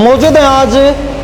मौजूद है आज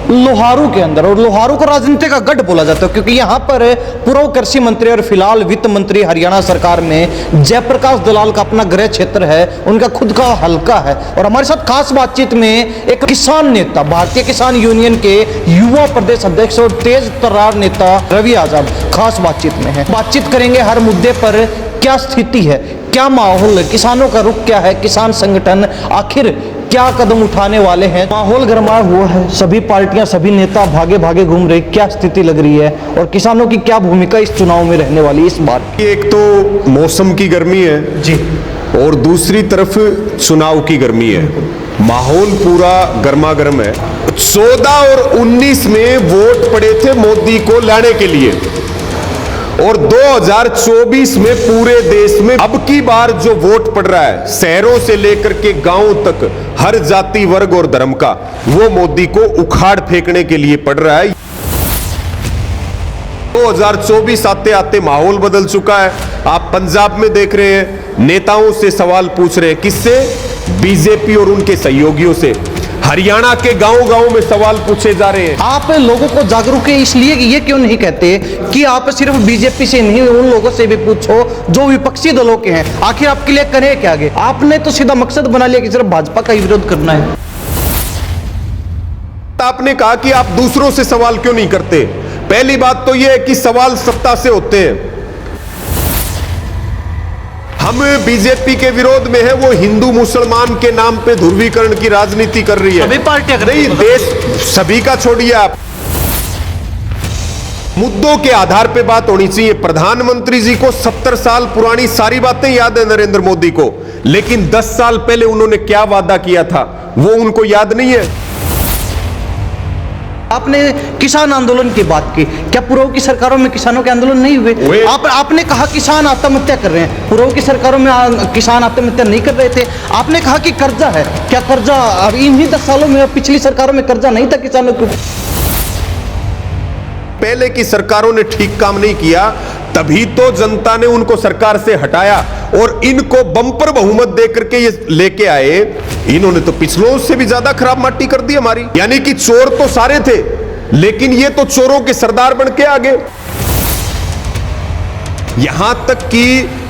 लोहारू के अंदर, और लोहारू को राजनीति का गढ़ बोला जाता है क्योंकि यहाँ पर पूर्व कृषि मंत्री और फिलहाल वित्त मंत्री हरियाणा सरकार में जयप्रकाश दलाल का अपना गृह क्षेत्र है, उनका खुद का हलका है। और हमारे साथ खास बातचीत में एक किसान नेता, भारतीय किसान यूनियन के युवा प्रदेश अध्यक्ष और तेज तर्रार नेता रवि आजाद खास बातचीत में है। बातचीत करेंगे हर मुद्दे पर, क्या स्थिति है, क्या माहौल है, किसानों का रुख क्या है, किसान संगठन आखिर क्या कदम उठाने वाले हैं। माहौल गरमाया हुआ है, सभी पार्टियां सभी नेता भागे भागे घूम रहे, क्या स्थिति लग रही है और किसानों की क्या भूमिका इस चुनाव में रहने वाली इस बार। एक तो मौसम की गर्मी है जी, और दूसरी तरफ चुनाव की गर्मी है। माहौल पूरा गर्मा गर्म है। 14 और 19 में वोट पड़े थे मोदी को लाने के लिए, और 2024 में पूरे देश में अब की बार जो वोट पड़ रहा है, शहरों से लेकर के गांवों तक हर जाति वर्ग और धर्म का, वो मोदी को उखाड़ फेंकने के लिए पड़ रहा है। 2024 आते आते माहौल बदल चुका है। आप पंजाब में देख रहे हैं, नेताओं से सवाल पूछ रहे हैं, किससे? बीजेपी और उनके सहयोगियों से। हरियाणा के गांव-गांव में सवाल पूछे जा रहे हैं। आप लोगों को जागरूक है इसलिए ये क्यों नहीं कहते कि आप सिर्फ बीजेपी से नहीं, उन लोगों से भी पूछो जो विपक्षी दलों के हैं, आखिर आपके लिए करें क्या आगे? आपने तो सीधा मकसद बना लिया कि सिर्फ भाजपा का ही विरोध करना है। आपने कहा कि आप दूसरों से सवाल क्यों नहीं करते। पहली बात तो यह है कि सवाल सत्ता से होते हैं। हम बीजेपी के विरोध में है, वो हिंदू मुसलमान के नाम पे ध्रुवीकरण की राजनीति कर रही है। सभी पार्टियां नहीं, देश सभी का छोड़िए आप, मुद्दों के आधार पे बात होनी चाहिए। प्रधानमंत्री जी को 70 साल पुरानी सारी बातें याद है नरेंद्र मोदी को, लेकिन 10 साल पहले उन्होंने क्या वादा किया था वो उनको याद नहीं है। आपने किसान आंदोलन की बात की, क्या पूर्व की सरकारों में किसानों के आंदोलन नहीं हुए? आपने कहा किसान आत्महत्या कर रहे हैं, पूर्व की सरकारों में किसान आत्महत्या नहीं कर रहे थे। आपने कहा कि कर्जा है, क्या कर्जा अब इन्हीं 10 सालों में, पिछली सरकारों में कर्जा नहीं था किसानों को? पहले की सरकारों ने ठीक काम नहीं किया, तभी तो जनता ने उनको सरकार से हटाया और इनको बम्पर बहुमत देकर के ये लेके आए। इन्होंने तो पिछलों से भी ज्यादा खराब माटी कर दी हमारी। यानी कि चोर तो सारे थे, लेकिन ये तो चोरों के सरदार बन के आ गए। यहां तक कि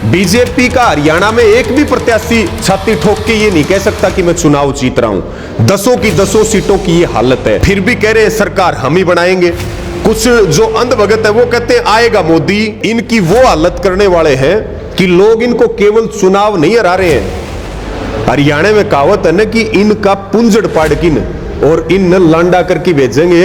बीजेपी का हरियाणा में एक भी प्रत्याशी छाती ठोक के ये नहीं कह सकता कि मैं चुनाव जीत रहा हूं। 10 की 10 सीटों की ये हालत है, फिर भी कह रहे हैं सरकार हम ही बनाएंगे। कुछ जो अंधभगत है वो कहते हैं आएगा मोदी। इनकी वो हालत करने वाले हैं कि लोग इनको केवल चुनाव नहीं हरा रहे हैं। हरियाणा में कहावत है ना कि इनका पुंजड़ पाड़किन और इन लांडा करके भेजेंगे।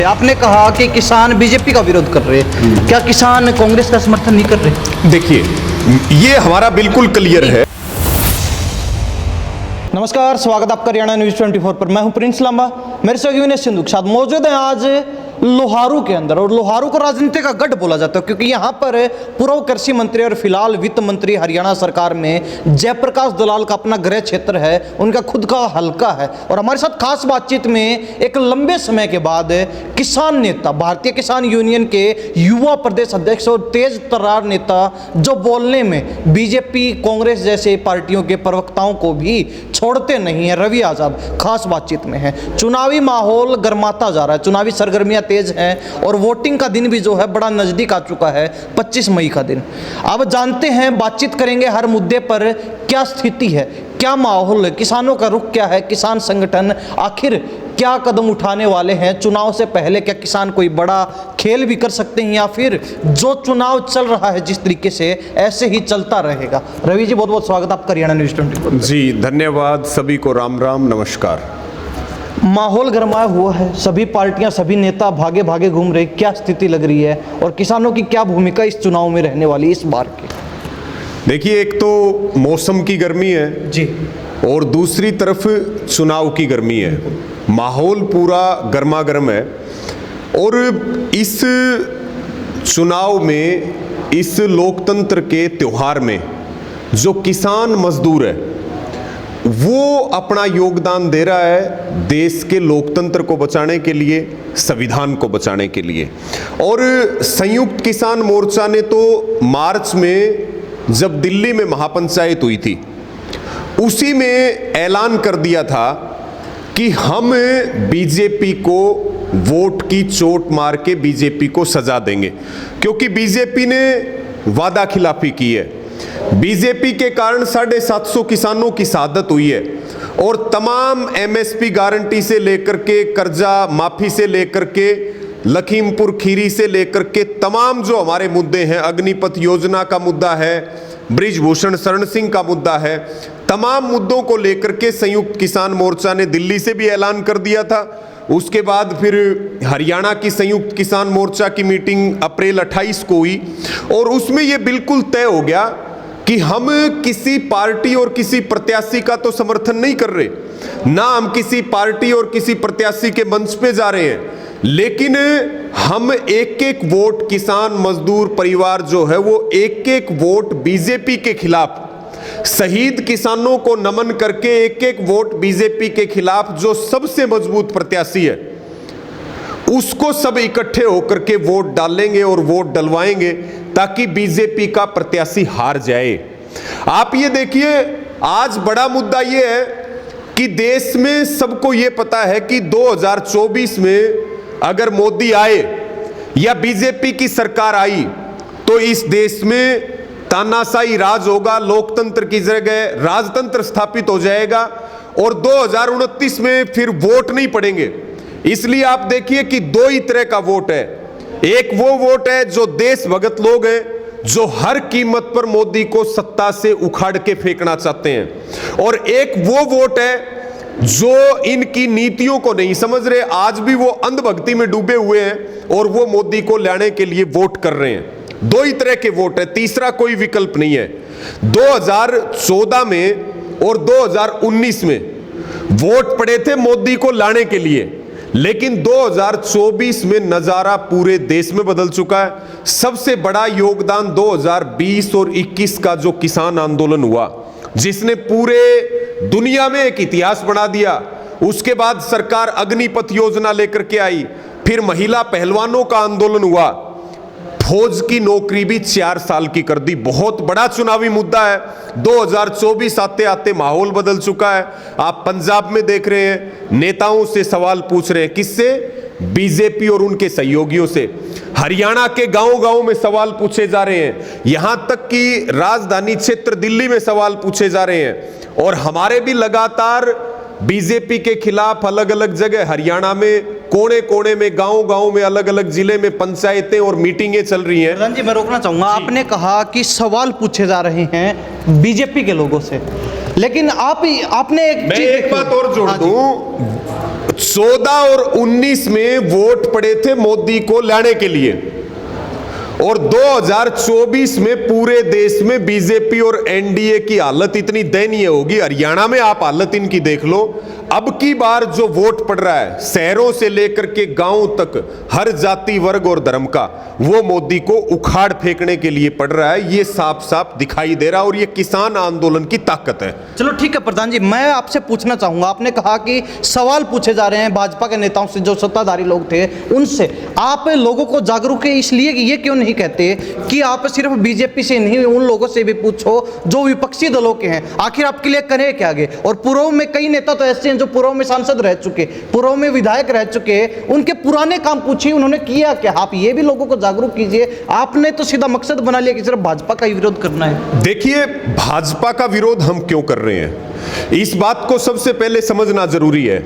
आपने कहा कि किसान बीजेपी का विरोध कर रहे हैं, क्या किसान कांग्रेस का समर्थन नहीं कर रहे? देखिए, ये हमारा बिल्कुल क्लियर है। नमस्कार, स्वागत आपका हरियाणा न्यूज 24 पर। मैं हूं प्रिंस लांबा, मेरे सहयोगी विनय सिंधु के साथ मौजूद है आज लोहारू के अंदर, और लोहारू को राजनीति का गढ़ बोला जाता है क्योंकि यहाँ पर पूर्व कृषि मंत्री और फिलहाल वित्त मंत्री हरियाणा सरकार में जयप्रकाश दलाल का अपना गृह क्षेत्र है, उनका खुद का हलका है। और हमारे साथ खास बातचीत में एक लंबे समय के बाद किसान नेता, भारतीय किसान यूनियन के युवा प्रदेश अध्यक्ष और तेज तर्रार नेता, जो बोलने में बीजेपी कांग्रेस जैसे पार्टियों के प्रवक्ताओं को भी छोड़ते नहीं है, रवि आजाद खास बातचीत में है। चुनावी माहौल गर्माता जा रहा है, चुनावी सरगर्मियां तेज हैं और वोटिंग का दिन भी जो है बड़ा नजदीक आ चुका है, 25 मई का दिन। अब जानते हैं, बातचीत करेंगे हर मुद्दे पर, क्या स्थिति है, क्या माहौल है, किसानों का रुख क्या है, किसान संगठन आखिर क्या कदम उठाने वाले हैं चुनाव से पहले। क्या किसान कोई बड़ा खेल भी कर सकते हैं या फिर जो चुनाव चल रहा है जिस तरीके से ऐसे ही चलता रहेगा? रवि जी, बहुत बहुत स्वागत आपका हरियाणा न्यूज 24। जी धन्यवाद, सभी को राम राम नमस्कार। माहौल गरमाया हुआ है, सभी पार्टियां सभी नेता भागे भागे घूम रहे, क्या स्थिति लग रही है और किसानों की क्या भूमिका इस चुनाव में रहने वाली इस बार की? देखिए, एक तो मौसम की गर्मी है जी, और दूसरी तरफ चुनाव की गर्मी है। माहौल पूरा गर्मा गर्म है और इस चुनाव में, इस लोकतंत्र के त्योहार में जो किसान मजदूर है वो अपना योगदान दे रहा है देश के लोकतंत्र को बचाने के लिए, संविधान को बचाने के लिए। और संयुक्त किसान मोर्चा ने तो मार्च में जब दिल्ली में महापंचायत हुई थी, उसी में ऐलान कर दिया था कि हम बीजेपी को वोट की चोट मार के बीजेपी को सजा देंगे, क्योंकि बीजेपी ने वादा खिलाफी की है। बीजेपी के कारण 750 किसानों की शहादत हुई है और तमाम एमएसपी गारंटी से लेकर के कर्जा माफी से लेकर के लखीमपुर खीरी से लेकर के तमाम जो हमारे मुद्दे हैं, अग्निपथ योजना का मुद्दा है, बृजभूषण शरण सिंह का मुद्दा है, तमाम मुद्दों को लेकर के संयुक्त किसान मोर्चा ने दिल्ली से भी ऐलान कर दिया था। उसके बाद फिर हरियाणा की संयुक्त किसान मोर्चा की मीटिंग अप्रैल 28 को हुई और उसमें यह बिल्कुल तय हो गया कि हम किसी पार्टी और किसी प्रत्याशी का तो समर्थन नहीं कर रहे, ना हम किसी पार्टी और किसी प्रत्याशी के मंच पे जा रहे हैं, लेकिन हम एक एक वोट किसान मजदूर परिवार जो है वो एक एक वोट बीजेपी के खिलाफ, शहीद किसानों को नमन करके एक एक वोट बीजेपी के खिलाफ जो सबसे मजबूत प्रत्याशी है उसको सब इकट्ठे होकर के वोट डालेंगे और वोट डलवाएंगे ताकि बीजेपी का प्रत्याशी हार जाए। आप ये देखिए, आज बड़ा मुद्दा ये है कि देश में सबको ये पता है कि 2024 में अगर मोदी आए या बीजेपी की सरकार आई तो इस देश में तानाशाही राज होगा, लोकतंत्र की जगह राजतंत्र स्थापित हो जाएगा और 2029 में फिर वोट नहीं पड़ेंगे। इसलिए आप देखिए कि दो ही तरह का वोट है। एक वो वोट है जो देशभगत लोग हैं जो हर कीमत पर मोदी को सत्ता से उखाड़ के फेंकना चाहते हैं, और एक वो वोट है जो इनकी नीतियों को नहीं समझ रहे, आज भी वो अंधभक्ति में डूबे हुए हैं और वो मोदी को लाने के लिए वोट कर रहे हैं। दो ही तरह के वोट है, तीसरा कोई विकल्प नहीं है। 2014 में और 2019 में वोट पड़े थे मोदी को लाने के लिए, लेकिन 2024 में नजारा पूरे देश में बदल चुका है। सबसे बड़ा योगदान 2020 और 21 का जो किसान आंदोलन हुआ, जिसने पूरे दुनिया में एक इतिहास बना दिया। उसके बाद सरकार अग्निपथ योजना लेकर के आई, फिर महिला पहलवानों का आंदोलन हुआ, फौज की नौकरी भी 4 साल की कर दी। बहुत बड़ा चुनावी मुद्दा है। 2024 आते आते माहौल बदल चुका है। आप पंजाब में देख रहे हैं, नेताओं से सवाल पूछ रहे हैं, किससे? बीजेपी और उनके सहयोगियों से। हरियाणा के गांव-गांव में सवाल पूछे जा रहे हैं, यहां तक कि राजधानी क्षेत्र दिल्ली में सवाल पूछे जा रहे हैं। और हमारे भी लगातार बीजेपी के खिलाफ अलग अलग जगह, हरियाणा में कोने कोने में, गांव-गांव में, अलग अलग जिले में पंचायतें और मीटिंगें चल रही हैं। प्रधान जी, मैं रोकना चाहूंगा। आपने कहा कि सवाल पूछे जा रहे हैं बीजेपी के लोगों से, लेकिन आपने एक बात और जोड़ दूं, 14 और 19 में वोट पड़े थे मोदी को लाने के लिए और 2024 में पूरे देश में बीजेपी और एनडीए की हालत इतनी दयनीय होगी। हरियाणा में आप हालत इनकी देख लो। अब की बार जो वोट पड़ रहा है शहरों से लेकर के गांव तक, हर जाति वर्ग और धर्म का, वो मोदी को उखाड़ फेंकने के लिए पड़ रहा है। ये साफ साफ दिखाई दे रहा है और ये किसान आंदोलन की ताकत है। चलो ठीक है प्रधान जी, मैं आपसे पूछना चाहूंगा, आपने कहा कि सवाल पूछे जा रहे हैं भाजपा के नेताओं से, जो सत्ताधारी लोग थे उनसे। आप लोगों को जागरूक है इसलिए कि ये क्यों नहीं कहते कि आप सिर्फ बीजेपी से नहीं, उन लोगों से भी पूछो जो विपक्षी दलों के हैं, आखिर आपके लिए करें क्या आगे? और पूर्व में कई नेता तो ऐसे हैं जो पूर्व में सांसद रह चुके, पूर्व में विधायक रह चुके, उनके पुराने काम पूछिए, उन्होंने किया क्या। आप ये भी लोगों को जागरूक कीजिए। आपने तो सीधा मकसद बना लिया कि सिर्फ भाजपा का ही विरोध करना है। देखिए, भाजपा का विरोध हम क्यों कर रहे हैं, इस बात को सबसे पहले समझना जरूरी है।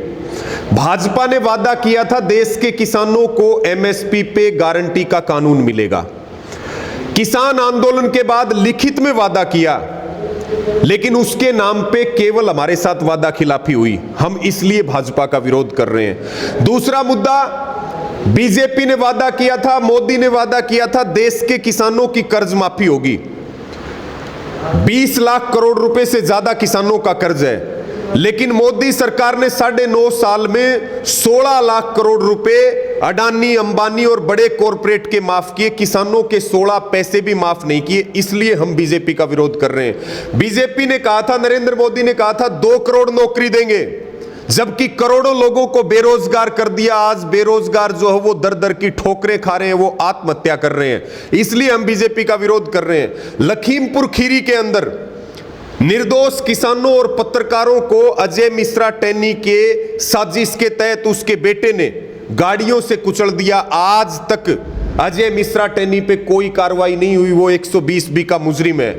भाजपा ने वादा किया था देश के किसानों को एमएसपी पे गारंटी का कानून मिलेगा। किसान आंदोलन के बाद लिखित में वादा किया, लेकिन उसके नाम पे केवल हमारे साथ वादा खिलाफी हुई। हम इसलिए भाजपा का विरोध कर रहे हैं। दूसरा मुद्दा, बीजेपी ने वादा किया था, मोदी ने वादा किया था देश के किसानों की कर्ज माफी होगी। 20 लाख करोड़ रुपए से ज्यादा किसानों का कर्ज है, लेकिन मोदी सरकार ने 9.5 साल में 16 लाख करोड़ रुपए अडानी, अंबानी और बड़े कॉरपोरेट के माफ किए, किसानों के 16 पैसे भी माफ नहीं किए। इसलिए हम बीजेपी का विरोध कर रहे हैं। बीजेपी ने कहा था, नरेंद्र मोदी ने कहा था 2 करोड़ नौकरी देंगे, जबकि करोड़ों लोगों को बेरोजगार कर दिया। आज बेरोजगार जो है वो दर दर की ठोकरें खा रहे हैं, वो आत्महत्या कर रहे हैं। इसलिए हम बीजेपी का विरोध कर रहे हैं। लखीमपुर खीरी के अंदर निर्दोष किसानों और पत्रकारों को अजय मिश्रा टैनी के साजिश के तहत उसके बेटे ने गाड़ियों से कुचल दिया। आज तक अजय मिश्रा टैनी पे कोई कार्रवाई नहीं हुई। वो 120B का मुजरिम है।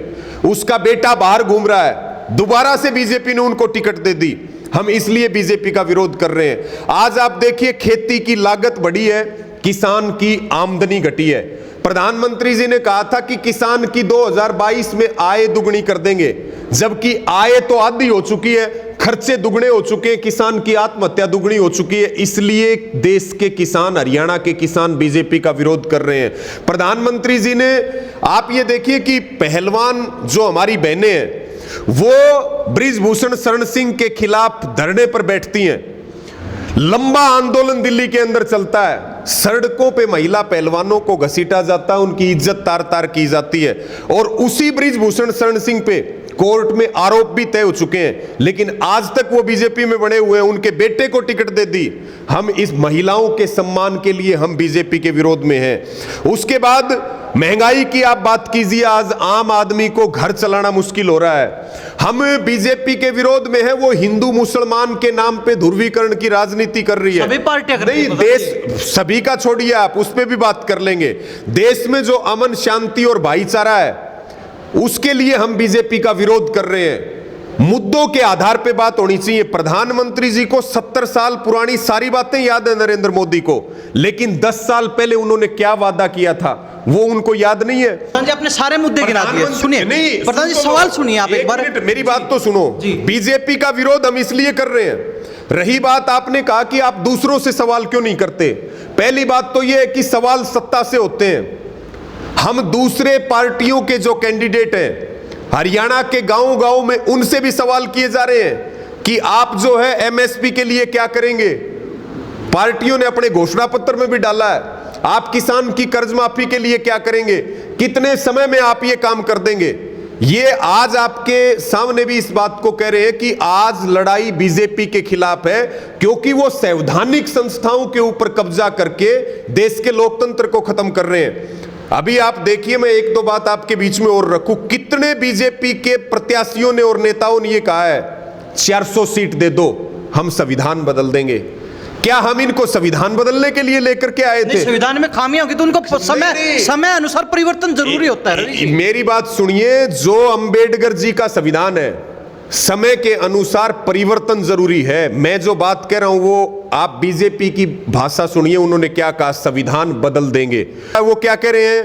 उसका बेटा बाहर घूम रहा है। दोबारा से बीजेपी ने उनको टिकट दे दी। हम इसलिए बीजेपी का विरोध कर रहे हैं। आज आप देखिए, खेती की लागत बढ़ी है, किसान की आमदनी घटी है। प्रधानमंत्री जी ने कहा था कि किसान की 2022 में आय दुगनी कर देंगे, जबकि आय तो आधी हो चुकी है, खर्चे दुगने हो चुके हैं, किसान की आत्महत्या दुगनी हो चुकी है। इसलिए देश के किसान, हरियाणा के किसान बीजेपी का विरोध कर रहे हैं। प्रधानमंत्री जी ने, आप ये देखिए कि पहलवान जो हमारी बहनें हैं वो बृजभूषण शरण सिंह के खिलाफ धरने पर बैठती हैं। लंबा आंदोलन दिल्ली के अंदर चलता है, सड़कों पे महिला पहलवानों को घसीटा जाता है, उनकी इज्जत तार तार की जाती है। और उसी बृजभूषण शरण सिंह पे कोर्ट में आरोप भी तय हो चुके हैं, लेकिन आज तक वो बीजेपी में बने हुए हैं। उनके बेटे को टिकट दे दी। हम इस महिलाओं के सम्मान के लिए हम बीजेपी के विरोध में हैं। उसके बाद महंगाई की आप बात कीजिए, आज आम आदमी को घर चलाना मुश्किल हो रहा है। हम बीजेपी के विरोध में है। वो हिंदू मुसलमान के नाम पे ध्रुवीकरण की राजनीति कर रही है। सभी पार्टियां नहीं, देश सभी का छोड़िए, आप उस पे भी बात कर लेंगे। देश में जो अमन शांति और भाईचारा है उसके लिए हम बीजेपी का विरोध कर रहे हैं। मुद्दों के आधार पे बात होनी चाहिए। प्रधानमंत्री जी को 70 साल पुरानी सारी बातें याद है नरेंद्र मोदी को, लेकिन 10 साल पहले उन्होंने क्या वादा किया था वो उनको याद नहीं है। प्रधान जी, आपने सारे मुद्दे गिना दिए। सुनिए, नहीं, प्रधान जी सवाल सुनिए आप एक बार। मेरी बात तो सुनो। बीजेपी का विरोध हम इसलिए कर रहे हैं। रही बात, आपने कहा कि आप दूसरों से सवाल क्यों नहीं करते। पहली बात तो यह है कि सवाल सत्ता से होते हैं। हम दूसरे पार्टियों के जो कैंडिडेट हैं हरियाणा के गांव-गांव में, उनसे भी सवाल किए जा रहे हैं कि आप जो है एमएसपी के लिए क्या करेंगे। पार्टियों ने अपने घोषणा पत्र में भी डाला है, आप किसान की कर्ज माफी के लिए क्या करेंगे, कितने समय में आप ये काम कर देंगे। ये आज आपके सामने भी इस बात को कह रहे हैं कि आज लड़ाई बीजेपी के खिलाफ है, क्योंकि वो संवैधानिक संस्थाओं के ऊपर कब्जा करके देश के लोकतंत्र को खत्म कर रहे हैं। अभी आप देखिए, मैं एक दो बात आपके बीच में और रखूं। कितने बीजेपी के प्रत्याशियों ने और नेताओं ने ये कहा है 400 सीट दे दो, हम संविधान बदल देंगे। क्या हम इनको संविधान बदलने के लिए लेकर के आए थे? संविधान में खामियां होगी तो उनको समय अनुसार परिवर्तन जरूरी होता है। मेरी बात सुनिए, जो अंबेडकर जी का संविधान है, समय के अनुसार परिवर्तन जरूरी है। मैं जो बात कह रहा हूं वो आप बीजेपी की भाषा सुनिए। उन्होंने क्या कहा, संविधान बदल देंगे। वो क्या कह रहे हैं,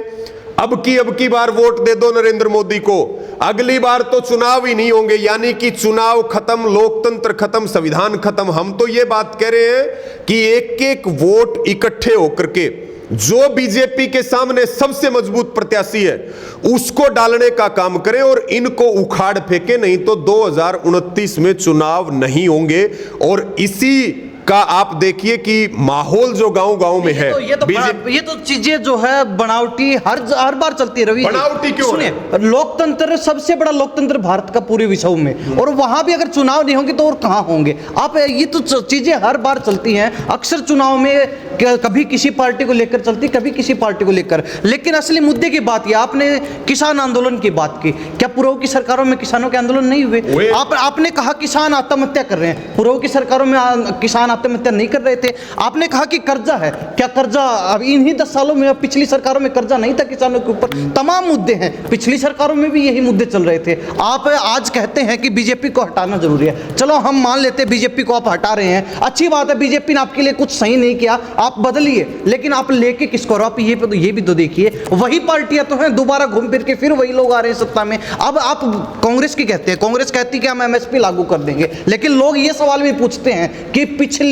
अब की बार वोट दे दो नरेंद्र मोदी को, अगली बार तो चुनाव ही नहीं होंगे। यानी कि चुनाव खत्म, लोकतंत्र खत्म, संविधान खत्म। हम तो ये बात कह रहे हैं कि एक एक वोट इकट्ठे होकर के जो बीजेपी के सामने सबसे मजबूत प्रत्याशी है उसको डालने का काम करें और इनको उखाड़ फेंके, नहीं तो 2029 में चुनाव नहीं होंगे। और इसी का आप देखिए कि माहौल जो गांव-गांव में है, ये तो चीजें जो है बनावटी हर बार चलती है। रवि, बनावटी क्यों? सुनिए, लोकतंत्र सबसे बड़ा लोकतंत्र भारत का पूरे विश्व में, और वहां भी अगर चुनाव नहीं होंगे तो और कहां होंगे आप? ये तो चीजें हर बार चलती हैं। अक्सर चुनाव में कभी किसी पार्टी को लेकर चलती, कभी किसी पार्टी को लेकर। लेकिन असली मुद्दे की बात, आपने किसान आंदोलन की बात की, क्या पूर्व की सरकारों में किसानों के आंदोलन नहीं हुए? आपने कहा किसान आत्महत्या कर रहे हैं, पूर्व की सरकारों में किसान आत्महत्या नहीं कर रहे थे। आपने कहा कि कर्जा है, क्या कर्जा अब इन्हीं 10 सालों में, पिछली सरकारों में कर्जा नहीं था किसानों के ऊपर? तमाम मुद्दे हैं, पिछली सरकारों में भी यही मुद्दे चल रहे थे। आप आज कहते हैं कि बीजेपी को हटाना जरूरी है। चलो हम मान लेते हैं बीजेपी को आप हटा रहे हैं, अच्छी बात है, बीजेपी ने आपके लिए कुछ सही नहीं किया, आप बदलिए। लेकिन आप लेके किसको? आप ये भी तो देखिए, वही पार्टियां तो हैं, दोबारा घूम फिर के फिर वही लोग आ रहे हैं सत्ता में। अब आप कांग्रेस की कहते हैं, कांग्रेस कहती है कि हम एमएसपी लागू कर देंगे, लेकिन लोग ये सवाल भी पूछते हैं कि पिछले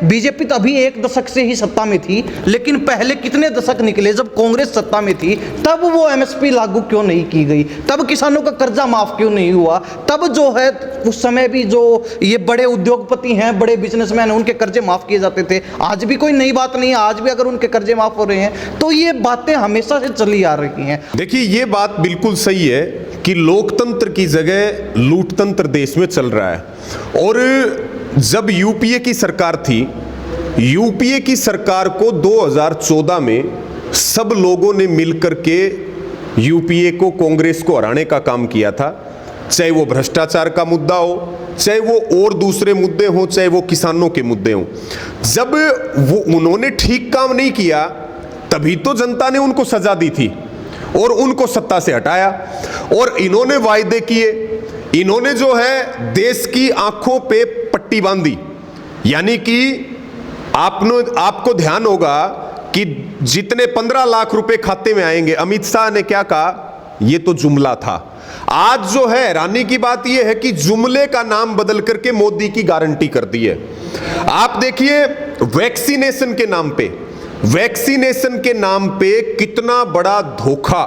बीजेपी तो अभी 1 दशक से ही सत्ता में थी, लेकिन पहले कितने दशक निकले जब कांग्रेस सत्ता में थी, तब वो एमएसपी लागू क्यों नहीं की गई? तब किसानों का कर्जा माफ क्यों नहीं हुआ? तब जो है उस समय भी जो ये बड़े उद्योगपति हैं, बड़े बिजनेसमैन हैं, उनके कर्जे माफ किए जाते थे। आज भी कोई नई बात नहीं है, आज भी अगर उनके कर्जे माफ हो रहे हैं तो ये बातें हमेशा से चली आ रही हैं। देखिए, ये बात बिल्कुल सही है कि लोकतंत्र की जगह लूटतंत्र देश में चल रहा है। और जब यूपीए की सरकार थी, यूपीए की सरकार को 2014 में सब लोगों ने मिलकर के यूपीए को, कांग्रेस को हराने का काम किया था। चाहे वो भ्रष्टाचार का मुद्दा हो, चाहे वो और दूसरे मुद्दे हों, चाहे वो किसानों के मुद्दे हों। जब वो उन्होंने ठीक काम नहीं किया तभी तो जनता ने उनको सजा दी थी और उनको सत्ता से हटाया। और इन्होंने वायदे किए, इन्होंने जो है देश की आंखों पे पट्टी बांधी। यानी कि आपको ध्यान होगा कि जितने 15 लाख रुपए खाते में आएंगे, अमित शाह ने क्या कहा, ये तो जुमला था। आज जो है हैरानी की बात यह है कि जुमले का नाम बदल करके मोदी की गारंटी कर दी है। आप देखिए वैक्सीनेशन के नाम पे कितना बड़ा धोखा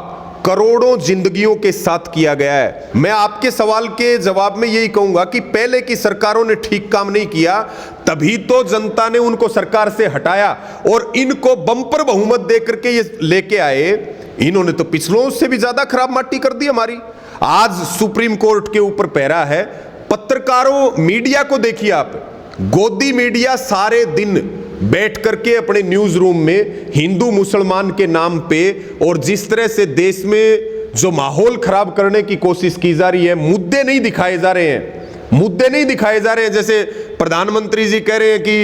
करोड़ों जिंदगियों के साथ किया गया है। मैं आपके सवाल के जवाब में यही कहूंगा कि पहले की सरकारों ने ठीक काम नहीं किया, तभी तो जनता ने उनको सरकार से हटाया और इनको बम्पर बहुमत देकर के ये लेके आए। इन्होंने तो पिछलों से भी ज्यादा खराब माटी कर दी हमारी। आज सुप्रीम कोर्ट के ऊपर पहरा है। पत्रकारों, मीडिया को देखिए आप, गोदी मीडिया सारे दिन बैठ करके अपने न्यूज रूम में हिंदू मुसलमान के नाम पे और जिस तरह से देश में जो माहौल खराब करने की कोशिश की जा रही है, मुद्दे नहीं दिखाए जा रहे हैं, मुद्दे नहीं दिखाए जा रहे हैं। जैसे प्रधानमंत्री जी कह रहे हैं कि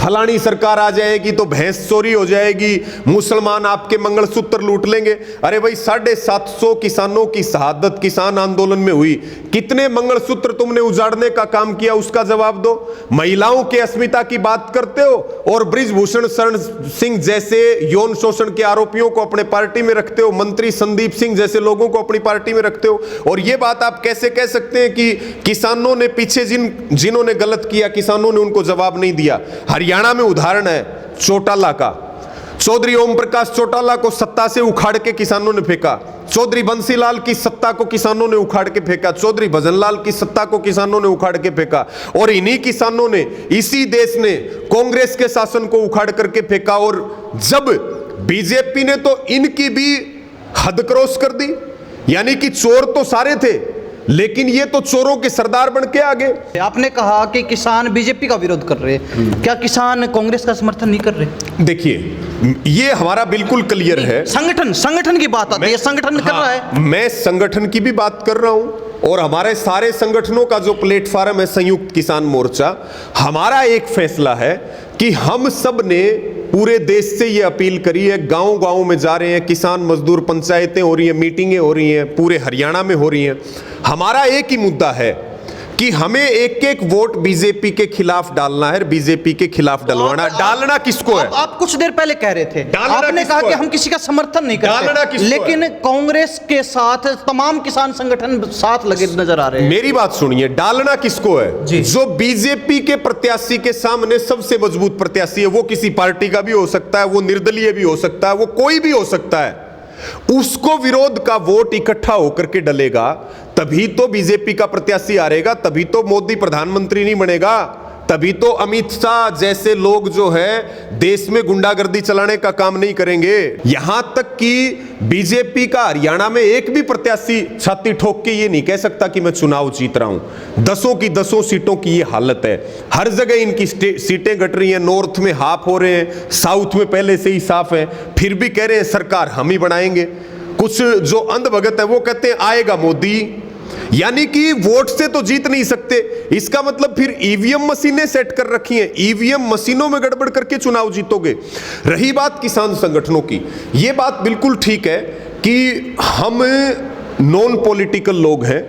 फलानी सरकार आ जाएगी तो भैंस चोरी हो जाएगी, मुसलमान आपके मंगलसूत्र लूट लेंगे। अरे भाई 750 किसानों की शहादत किसान आंदोलन में हुई, कितने मंगलसूत्र तुमने उजाड़ने का काम किया, उसका जवाब दो। महिलाओं के अस्मिता की बात करते हो और बृजभूषण शरण सिंह जैसे यौन शोषण के आरोपियों को अपने पार्टी में रखते हो, मंत्री संदीप सिंह जैसे लोगों को अपनी पार्टी में रखते हो। और यह बात आप कैसे कह सकते हैं कि किसानों ने पीछे जिन्होंने गलत किया किसानों ने उनको जवाब नहीं दिया। हरियाणा में उदाहरण है चौटाला का, चौधरी ओम प्रकाश चौटाला को सत्ता से उखाड़ के किसानों ने फेंका, चौधरी बंसीलाल की सत्ता को किसानों ने उखाड़ के फेंका, चौधरी भजनलाल की सत्ता को किसानों ने उखाड़ के फेंका। और इन्हीं किसानों ने, इसी देश ने कांग्रेस के शासन को उखाड़ करके फेंका। और जब बीजेपी ने तो इनकी भी हद क्रॉस कर दी, यानी कि चोर तो सारे थे लेकिन ये तो चोरों के सरदार बन के आ गए। आपने कहा कि किसान बीजेपी का विरोध कर रहे हैं, क्या किसान कांग्रेस का समर्थन नहीं कर रहे? देखिए ये हमारा बिल्कुल क्लियर है। संगठन की बात आती है, संगठन कर रहा है। मैं संगठन की भी बात कर रहा हूं और हमारे सारे संगठनों का जो प्लेटफॉर्म है संयुक्त किसान मोर्चा, हमारा एक फैसला है कि हम सब ने पूरे देश से ये अपील करी है, गांव-गांव में जा रहे हैं, किसान मजदूर पंचायतें हो रही हैं, मीटिंगें हो रही हैं, पूरे हरियाणा में हो रही हैं। हमारा एक ही मुद्दा है कि हमें एक एक वोट बीजेपी के खिलाफ डालना है, बीजेपी के खिलाफ डलवाना। डालना किसको है? आप कुछ देर पहले कह रहे थे, आपने कहा कि हम किसी का समर्थन नहीं करते, लेकिन कांग्रेस के साथ तमाम किसान संगठन साथ लगे नजर आ रहे हैं। मेरी बात सुनिए, डालना किसको है? जो बीजेपी के प्रत्याशी के सामने सबसे मजबूत प्रत्याशी है, वो किसी पार्टी का भी हो सकता है, वो निर्दलीय भी हो सकता है, वो कोई भी हो सकता है, उसको विरोध का वोट इकट्ठा होकर के डलेगा, तभी तो बीजेपी का प्रत्याशी हारेगा, तभी तो मोदी प्रधानमंत्री नहीं बनेगा, तभी तो अमित शाह जैसे लोग जो है देश में गुंडागर्दी चलाने का काम नहीं करेंगे। यहां तक कि बीजेपी का हरियाणा में एक भी प्रत्याशी छाती ठोक के ये नहीं कह सकता कि मैं चुनाव जीत रहा हूं। 10 की 10 सीटों की ये हालत है, हर जगह इनकी सीटें घट रही हैं, नॉर्थ में हाफ हो रहे हैं, साउथ में पहले से ही साफ है, फिर भी कह रहे हैं सरकार हम ही बनाएंगे। कुछ जो अंधभगत है वो कहते हैं आएगा मोदी, यानी कि वोट से तो जीत नहीं सकते। इसका मतलब फिर ईवीएम मशीनें सेट कर रखी हैं, ईवीएम मशीनों में गड़बड़ करके चुनाव जीतोगे। रही बात किसान संगठनों की, यह बात बिल्कुल ठीक है कि हम नॉन पॉलिटिकल लोग हैं,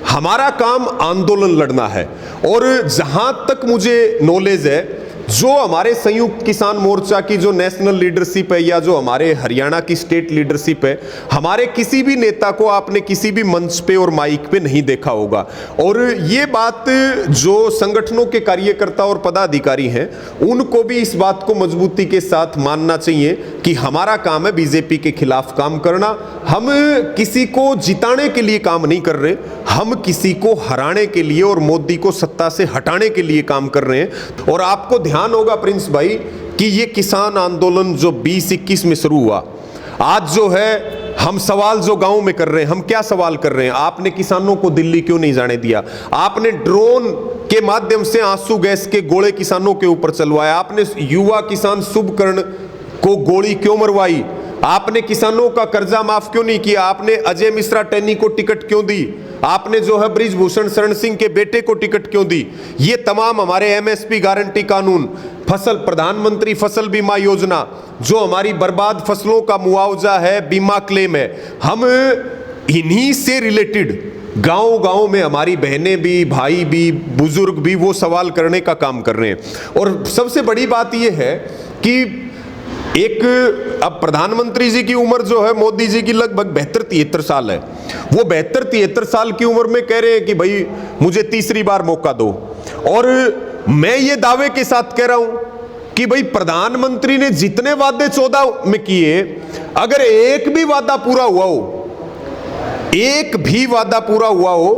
हमारा काम आंदोलन लड़ना है। और जहां तक मुझे नॉलेज है, जो हमारे संयुक्त किसान मोर्चा की जो नेशनल लीडरशिप है या जो हमारे हरियाणा की स्टेट लीडरशिप है, हमारे किसी भी नेता को आपने किसी भी मंच पे और माइक पे नहीं देखा होगा। और ये बात जो संगठनों के कार्यकर्ता और पदाधिकारी हैं, उनको भी इस बात को मजबूती के साथ मानना चाहिए कि हमारा काम है बीजेपी के खिलाफ काम करना। हम किसी को जिताने के लिए काम नहीं कर रहे, हम किसी को हराने के लिए और मोदी को सत्ता से हटाने के लिए काम कर रहे हैं। और आपको ध्यान होगा प्रिंस भाई कि ये किसान आंदोलन जो 2021 में शुरू हुआ, आज जो है हम सवाल जो गांव में कर रहे हैं, हम क्या सवाल कर रहे हैं? आपने किसानों को दिल्ली क्यों नहीं जाने दिया? आपने ड्रोन के माध्यम से आंसू गैस के गोले किसानों के ऊपर चलवाया? आपने युवा किसान शुभकर्ण को गोली क्यों मरवाई? आपने किसानों का कर्जा माफ क्यों नहीं किया, आपने अजय मिश्रा टैनी को टिकट क्यों दी, आपने जो है ब्रिजभूषण शरण सिंह के बेटे को टिकट क्यों दी। ये तमाम हमारे एमएसपी गारंटी कानून, प्रधानमंत्री फसल बीमा योजना, जो हमारी बर्बाद फसलों का मुआवजा है, बीमा क्लेम है, हम इन्हीं से रिलेटेड गांव-गांव में हमारी बहनें भी, भाई भी, बुजुर्ग भी वो सवाल करने का काम कर रहे हैं। और सबसे बड़ी बात ये है कि अब प्रधानमंत्री जी की उम्र जो है, मोदी जी की लगभग 72-73 साल है। वो 72-73 साल की उम्र में कह रहे हैं कि भाई मुझे तीसरी बार मौका दो। और मैं ये दावे के साथ कह रहा हूं कि भाई प्रधानमंत्री ने जितने वादे 14 में किए, अगर एक भी वादा पूरा हुआ हो, एक भी वादा पूरा हुआ हो,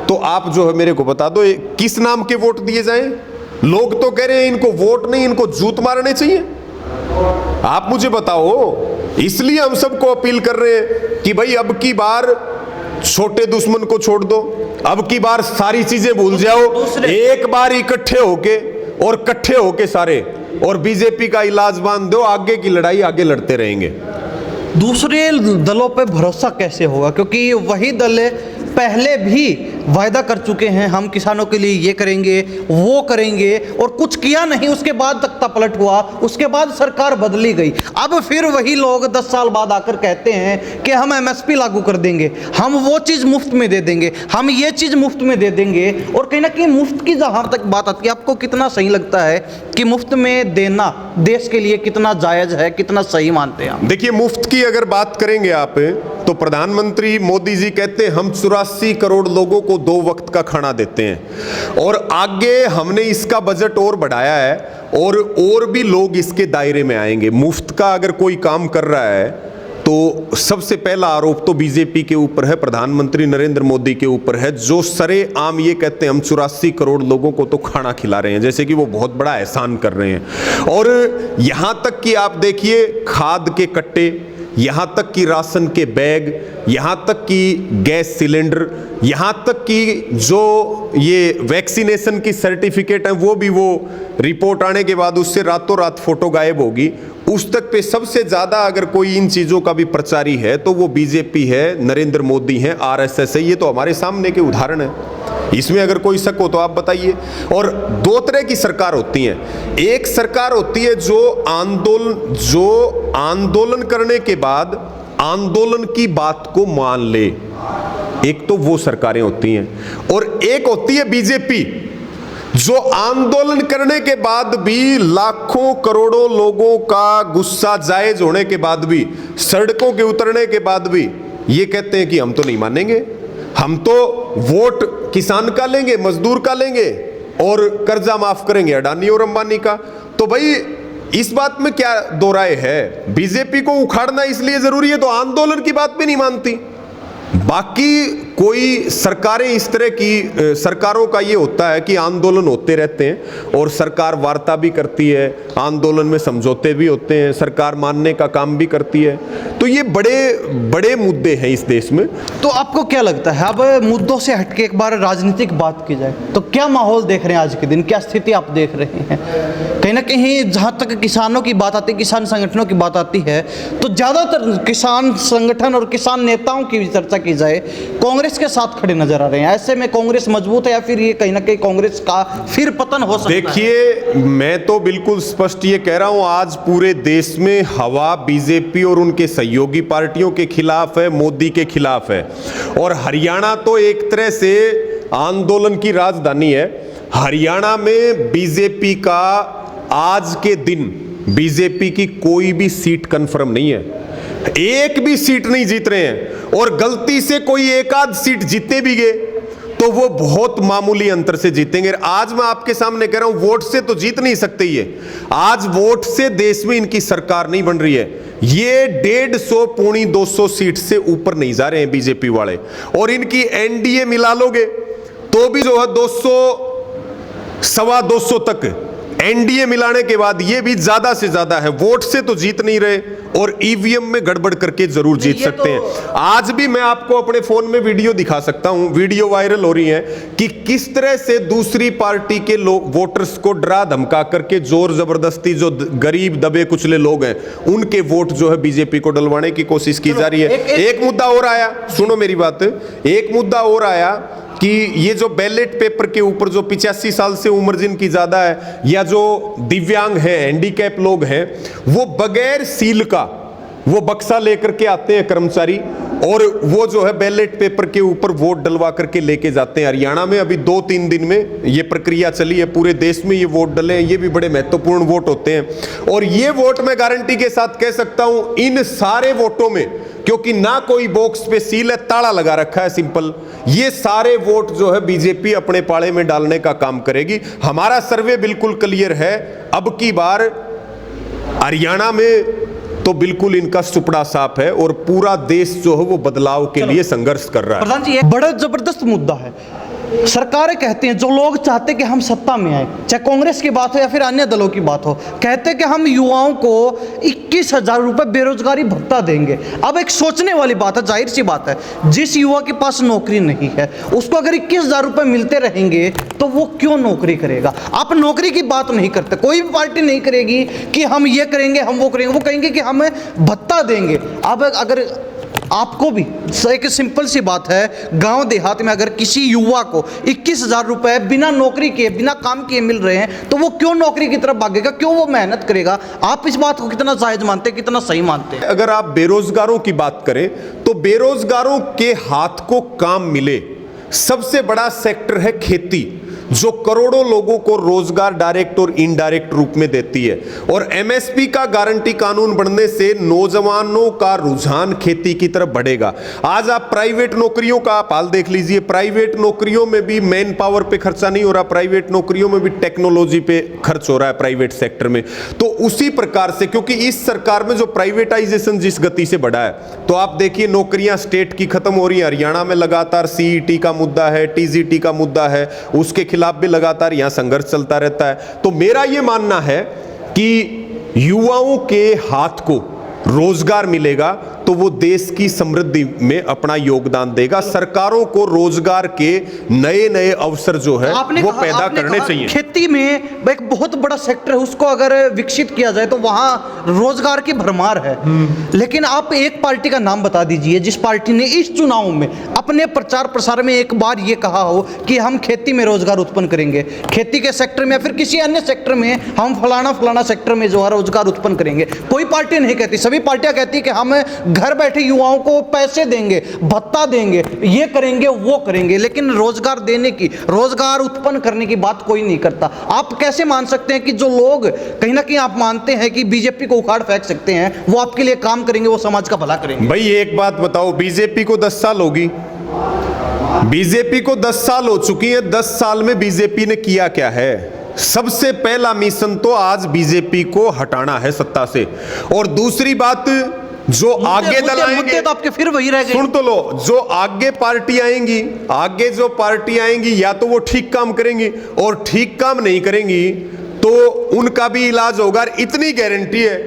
तो आप जो है मेरे को बता दो किस नाम के वोट दिए जाएं। लोग तो कह रहे हैं इनको वोट नहीं, इनको जूत मारने चाहिए। आप मुझे बताओ। इसलिए हम सबको अपील कर रहे हैं कि भाई अब की बार छोटे दुश्मन को छोड़ दो, अब की बार सारी चीजें भूल जाओ, एक बार इकट्ठे होके सारे, और बीजेपी का इलाज बांध दो, आगे की लड़ाई आगे लड़ते रहेंगे। दूसरे दलों पे भरोसा कैसे होगा, क्योंकि वही दल पहले भी वायदा कर चुके हैं, हम किसानों के लिए ये करेंगे वो करेंगे, और कुछ किया नहीं। उसके बाद तख्ता पलट हुआ, उसके बाद सरकार बदली गई। अब फिर वही लोग 10 साल बाद आकर कहते हैं कि हम एमएसपी लागू कर देंगे, हम वो चीज़ मुफ्त में दे देंगे, हम ये चीज़ मुफ्त में दे देंगे। और कहीं ना कहीं मुफ्त की जहाँ तक बात आती है, आपको कितना सही लगता है कि मुफ्त में देना देश के लिए कितना जायज़ है, कितना सही मानते हैं आप? देखिए, मुफ्त की अगर बात करेंगे आप, तो प्रधानमंत्री मोदी जी कहते हैं हम 84 करोड़ लोगों को 2 वक्त का खाना देते हैं, और आगे हमने इसका बजट और बढ़ाया है, और भी लोग इसके दायरे में आएंगे। मुफ्त का अगर कोई काम कर रहा है तो सबसे पहला आरोप तो बीजेपी के ऊपर है, प्रधानमंत्री नरेंद्र मोदी के ऊपर है, जो सरेआम ये कहते हैं हम 84 करोड़ लोगों को तो खाना खिला रहे हैं, जैसे कि वो बहुत बड़ा एहसान कर रहे हैं। और यहां तक कि आप देखिए, खाद के कट्टे, यहाँ तक कि राशन के बैग, यहाँ तक कि गैस सिलेंडर, यहाँ तक कि जो ये वैक्सीनेशन की सर्टिफिकेट है, वो भी वो रिपोर्ट आने के बाद उससे रातों रात फोटो गायब होगी, उस तक पे सबसे ज़्यादा अगर कोई इन चीज़ों का भी प्रचारी है तो वो बीजेपी है, नरेंद्र मोदी है, आरएसएस है। ये तो हमारे सामने के उदाहरण है, इसमें अगर कोई शक हो तो आप बताइए। और 2 तरह की सरकार होती है। एक सरकार होती है जो आंदोलन करने के बाद आंदोलन की बात को मान ले, एक तो वो सरकारें होती हैं। और एक होती है बीजेपी, जो आंदोलन करने के बाद भी, लाखों करोड़ों लोगों का गुस्सा जायज होने के बाद भी, सड़कों के उतरने के बाद भी ये कहते हैं कि हम तो नहीं मानेंगे, हम तो वोट किसान का लेंगे, मजदूर का लेंगे, और कर्जा माफ करेंगे अडानी और अंबानी का। तो भाई इस बात में क्या दो राय है? बीजेपी को उखाड़ना इसलिए जरूरी है तो आंदोलन की बात भी नहीं मानती। बाकी कोई सरकारें इस तरह की सरकारों का ये होता है कि आंदोलन होते रहते हैं और सरकार वार्ता भी करती है, आंदोलन में समझौते भी होते हैं, सरकार मानने का काम भी करती है। तो ये बड़े बड़े मुद्दे हैं इस देश में। तो आपको क्या लगता है, अब मुद्दों से हटके एक बार राजनीतिक बात की जाए तो क्या माहौल देख रहे हैं आज के दिन, क्या स्थिति आप देख रहे हैं? कहीं ना कहीं जहाँ तक किसानों की बात आती है, किसान संगठनों की बात आती है, तो ज़्यादातर किसान संगठन और किसान नेताओं की भी चर्चा की जाए, कांग्रेस के साथ खड़े नजर आ रहे हैं। ऐसे में कांग्रेस मजबूत है या फिर ये कहीं ना कहीं कांग्रेस का फिर पतन हो सकता है? देखिए, मैं तो बिल्कुल स्पष्ट ये कह रहा हूं, आज पूरे देश में हवा बीजेपी और उनके सहयोगी पार्टियों के खिलाफ है, मोदी के खिलाफ है। और हरियाणा तो एक तरह से आंदोलन की राजधानी है। हरियाणा में बीजेपी का आज के दिन बीजेपी की कोई भी सीट कंफर्म नहीं है, एक भी सीट नहीं जीत रहे हैं। और गलती से कोई एक आध सीट जीते भी गए तो वो बहुत मामूली अंतर से जीतेंगे। आज मैं आपके सामने कह रहा हूं, वोट से तो जीत नहीं सकते ये। आज वोट से देश में इनकी सरकार नहीं बन रही है। ये 150 पौनी 200 सीट से ऊपर नहीं जा रहे हैं बीजेपी वाले। और इनकी एनडीए मिला लोगे तो भी जो है 200 सवा 200 तक एनडीए मिलाने के बाद ये भी ज्यादा से ज्यादा है। वोट से तो जीत नहीं रहे और ईवीएम में गड़बड़ करके जरूर जीत सकते हैं। आज भी मैं आपको अपने फोन में वीडियो दिखा सकता हूं, वीडियो वायरल हो रही है कि किस तरह से दूसरी पार्टी के लोग वोटर्स को डरा धमका करके जोर जबरदस्ती जो गरीब दबे कुचले लोग हैं उनके वोट जो है बीजेपी को डलवाने की कोशिश की जा रही है। एक मुद्दा और आया, सुनो मेरी बात, एक मुद्दा और आया कि ये जो बैलेट पेपर के ऊपर जो 85 साल से उम्र जिनकी ज्यादा है या जो दिव्यांग है, हैंडीकैप लोग हैं, वो बगैर सील का वो बक्सा लेकर के आते हैं कर्मचारी और वो जो है बैलेट पेपर के ऊपर वोट डलवा करके लेके जाते हैं। हरियाणा में अभी 2-3 दिन में ये प्रक्रिया चली है, पूरे देश में ये वोट डले हैं, ये भी बड़े महत्वपूर्ण वोट होते हैं। और ये वोट मैं गारंटी के साथ कह सकता हूं इन सारे वोटों में, क्योंकि ना कोई बॉक्स पे सील है, ताला लगा रखा है सिंपल, ये सारे वोट जो है बीजेपी अपने पाले में डालने का काम करेगी। हमारा सर्वे बिल्कुल क्लियर है, अब की बार हरियाणा में तो बिल्कुल इनका सुपड़ा साफ है और पूरा देश जो है वो बदलाव के लिए संघर्ष कर रहा है। प्रधान जी, एक बड़ा जबरदस्त मुद्दा है। सरकारें कहती हैं, जो लोग चाहते हैं कि हम सत्ता में आए, चाहे कांग्रेस की बात हो या फिर अन्य दलों की बात हो, कहते हैं कि हम युवाओं को 21,000 रुपए बेरोजगारी भत्ता देंगे। अब एक सोचने वाली बात है, जाहिर सी बात है, जिस युवा के पास नौकरी नहीं है उसको अगर 21,000 रुपए मिलते रहेंगे तो वो क्यों नौकरी करेगा। आप नौकरी की बात नहीं करते, कोई भी पार्टी नहीं करेगी कि हम ये करेंगे हम वो करेंगे, वो कहेंगे कि हम भत्ता देंगे। अब अगर आपको भी एक सिंपल सी बात है, गांव देहात में अगर किसी युवा को 21,000 रुपए बिना नौकरी किए बिना काम किए मिल रहे हैं तो वो क्यों नौकरी की तरफ भागेगा, क्यों वो मेहनत करेगा। आप इस बात को कितना जायज मानते हैं, कितना सही मानते हैं? अगर आप बेरोजगारों की बात करें तो बेरोजगारों के हाथ को काम मिले, सबसे बड़ा सेक्टर है खेती, जो करोड़ों लोगों को रोजगार डायरेक्ट और इनडायरेक्ट रूप में देती है। और एमएसपी का गारंटी कानून बनने से नौजवानों का रुझान खेती की तरफ बढ़ेगा। आज आप प्राइवेट नौकरियों का आप हाल देख लीजिए, प्राइवेट नौकरियों में भी मैन पावर पे खर्चा नहीं हो रहा, प्राइवेट नौकरियों में भी टेक्नोलॉजी पे खर्च हो रहा है प्राइवेट सेक्टर में। तो उसी प्रकार से, क्योंकि इस सरकार में जो प्राइवेटाइजेशन जिस गति से बढ़ा है, तो आप देखिए नौकरियां स्टेट की खत्म हो रही है। हरियाणा में लगातार सीईटी का मुद्दा है, टीजीटी का मुद्दा है, उसके खिलाफ भी लगातार यहां संघर्ष चलता रहता है। तो मेरा यह मानना है कि युवाओं के हाथ को रोजगार मिलेगा तो वो देश की समृद्धि में अपना योगदान देगा। सरकारों को रोजगार के नए नए अवसर जो है वो पैदा करने चाहिए। खेती में एक बहुत बड़ा सेक्टर है, उसको अगर विकसित किया जाए तो वहां रोजगार की भरमार है। लेकिन आप एक पार्टी का नाम बता दीजिए जिस पार्टी ने इस चुनाव में अपने प्रचार प्रसार में एक बार ये कहा हो कि हम खेती में रोजगार उत्पन्न करेंगे, खेती के सेक्टर में या फिर किसी अन्य सेक्टर में हम फलाना सेक्टर में जो है रोजगार उत्पन्न करेंगे। कोई पार्टी नहीं कहती, सभी पार्टियां कहती कि हम घर बैठे युवाओं को पैसे देंगे, भत्ता देंगे, ये करेंगे वो करेंगे, लेकिन रोजगार देने की, रोजगार उत्पन्न करने की बात कोई नहीं करता। आप कैसे मान सकते हैं कि जो लोग कहीं ना कहीं आप मानते हैं कि बीजेपी को उखाड़ फेंक सकते हैं, वो आपके लिए काम करेंगे, वो समाज का भला करेंगे? भाई एक बात बताओ, बीजेपी को 10 साल होगी, बीजेपी को 10 साल हो चुकी है। 10 साल में बीजेपी ने किया क्या है? सबसे पहला मिशन तो आज बीजेपी को हटाना है सत्ता से। और दूसरी बात, जो आगे दल आएंगे तो आपके फिर वही रह गए। सुन तो लो, जो आगे पार्टी आएंगी, आगे जो पार्टी आएंगी या तो वो ठीक काम करेंगी और ठीक काम नहीं करेंगी तो उनका भी इलाज होगा। इतनी गारंटी है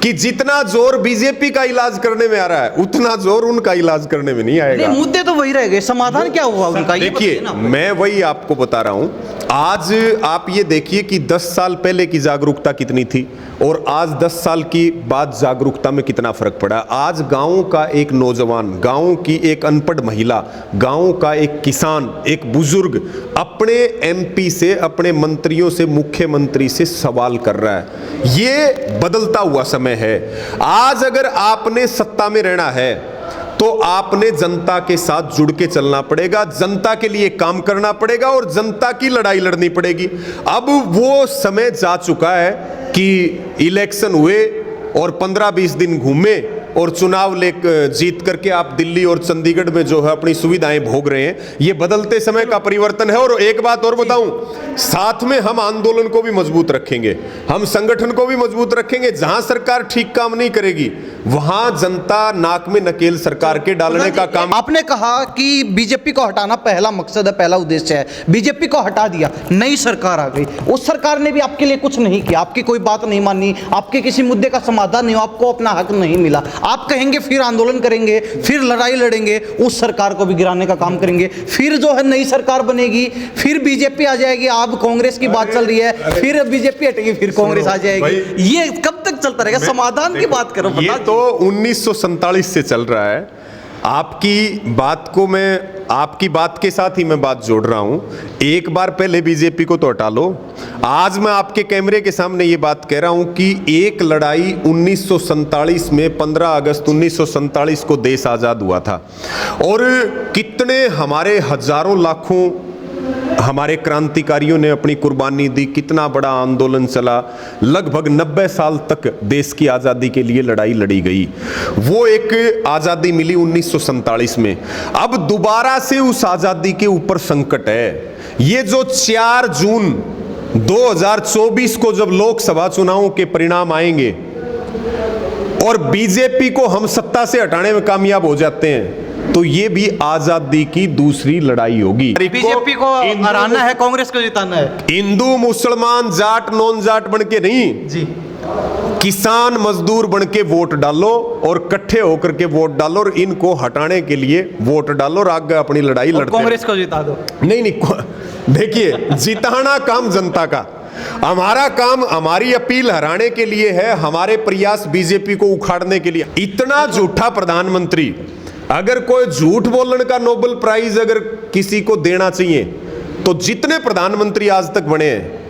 कि जितना जोर बीजेपी का इलाज करने में आ रहा है उतना जोर उनका इलाज करने में नहीं आएगा। मुद्दे तो वही रह गए, समाधान क्या हुआ उनका? देखिए मैं वही आपको बता रहा हूं। आज आप ये देखिए कि 10 साल पहले की जागरूकता कितनी थी और आज 10 साल की बाद जागरूकता में कितना फर्क पड़ा। आज गांव का एक नौजवान, गांव की एक अनपढ़ महिला, गांव का एक किसान, एक बुजुर्ग अपने एमपी से, अपने मंत्रियों से, मुख्यमंत्री से सवाल कर रहा है। ये बदलता हुआ समय है। आज अगर आपने सत्ता में रहना है तो आपने जनता के साथ जुड़ के चलना पड़ेगा, जनता के लिए काम करना पड़ेगा और जनता की लड़ाई लड़नी पड़ेगी। अब वो समय जा चुका है कि इलेक्शन हुए और 15-20 दिन घूमे और चुनाव जीत करके आप दिल्ली और चंडीगढ़ में जो है अपनी सुविधाएं भोग रहे हैं। ये बदलते समय का परिवर्तन है। और एक बात और बताऊं, साथ में हम आंदोलन को भी मजबूत रखेंगे, हम संगठन को भी मजबूत रखेंगे। जहां सरकार ठीक काम नहीं करेगी वहां जनता नाक में नकेल सरकार के डालने का काम। आपने कहा कि बीजेपी को हटाना पहला मकसद है, पहला उद्देश्य है, बीजेपी को हटा दिया, नई सरकार आ गई, उस सरकार ने भी आपके लिए कुछ नहीं किया, आपकी कोई बात नहीं मानी, आपके किसी मुद्दे का समाधान नहीं, आपको अपना हक नहीं मिला, आप कहेंगे फिर आंदोलन करेंगे, फिर लड़ाई लड़ेंगे, उस सरकार को भी गिराने का काम करेंगे, फिर जो है नई सरकार बनेगी, फिर बीजेपी आ जाएगी, अब कांग्रेस की बात चल रही है, फिर बीजेपी हटेगी, फिर कांग्रेस आ जाएगी, ये कब तक चलता रहेगा? समाधान की बात करो। ये तो 1947 से चल रहा है। आपकी बात के साथ ही मैं बात जोड़ रहा हूं। एक बार पहले बीजेपी को तो हटा लो। आज मैं आपके कैमरे के सामने ये बात कह रहा हूं कि एक लड़ाई 1947 में 15 अगस्त 1947 को देश आजाद हुआ था, और कितने हमारे हजारों लाखों हमारे क्रांतिकारियों ने अपनी कुर्बानी दी, कितना बड़ा आंदोलन चला, लगभग 90 साल तक देश की आज़ादी के लिए लड़ाई लड़ी गई। वो एक आज़ादी मिली 1947 में। अब दोबारा से उस आज़ादी के ऊपर संकट है। ये जो 4 जून 2024 को जब लोकसभा चुनावों के परिणाम आएंगे और बीजेपी को हम सत्ता से हटाने में कामयाब हो जाते हैं, तो ये भी आजादी की दूसरी लड़ाई होगी। बीजेपी को हराना है, कांग्रेस को जिताना है। हिंदू मुसलमान जाट नॉन जाट बन के नहीं जी, किसान मजदूर बन के वोट डालो और इकट्ठे होकर के वोट डालो और इनको हटाने के लिए वोट डालो और आगे अपनी लड़ाई लड़ते। कांग्रेस को जिता दो। नहीं, देखिए, जिताना काम जनता का, हमारा काम, हमारी अपील हराने के लिए है, हमारे प्रयास बीजेपी को उखाड़ने के लिए। इतना झूठा प्रधानमंत्री, अगर कोई झूठ बोलने का नोबेल प्राइज अगर किसी को देना चाहिए तो जितने प्रधानमंत्री आज तक बने हैं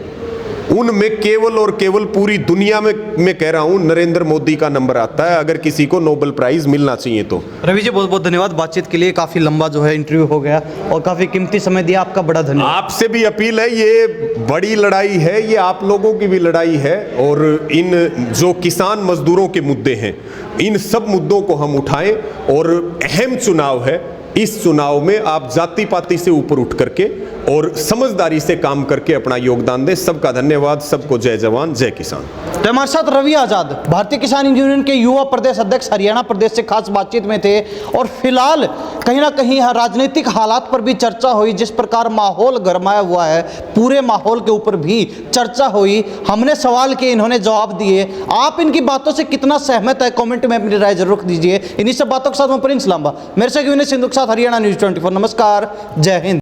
उनमें केवल और केवल पूरी दुनिया में मैं कह रहा हूं नरेंद्र मोदी का नंबर आता है अगर किसी को नोबेल प्राइज मिलना चाहिए तो। रवि जी, बहुत बहुत धन्यवाद बातचीत के लिए। काफी लंबा जो है इंटरव्यू हो गया और काफी कीमती समय दिया, आपका बड़ा धन्यवाद। आपसे भी अपील है, ये बड़ी लड़ाई है, ये आप लोगों की भी लड़ाई है, और इन जो किसान मजदूरों के मुद्दे हैं इन सब मुद्दों को हम उठाएं, और अहम चुनाव है, इस चुनाव में आप जाति पाति से ऊपर उठ करके और समझदारी से काम करके अपना योगदान दें। सबका धन्यवाद, सबको जय जवान जय किसान। तो हमारे साथ रवि आजाद, भारतीय किसान यूनियन के युवा प्रदेश अध्यक्ष, हरियाणा प्रदेश से खास बातचीत में थे। और फिलहाल कहीं ना कहीं राजनीतिक हालात पर भी चर्चा हुई, जिस प्रकार माहौल गरमाया हुआ है, पूरे माहौल के ऊपर भी चर्चा हुई। हमने सवाल किए, इन्होंने जवाब दिए। आप इनकी बातों से कितना सहमत है, कमेंट में अपनी राय जरूर दीजिए। इन्हीं सब बातों के साथ मैं प्रिंस लांबा, मेरे से यूनियन सिंधु के साथ हरियाणा न्यूज़ 24। नमस्कार, जय हिंद।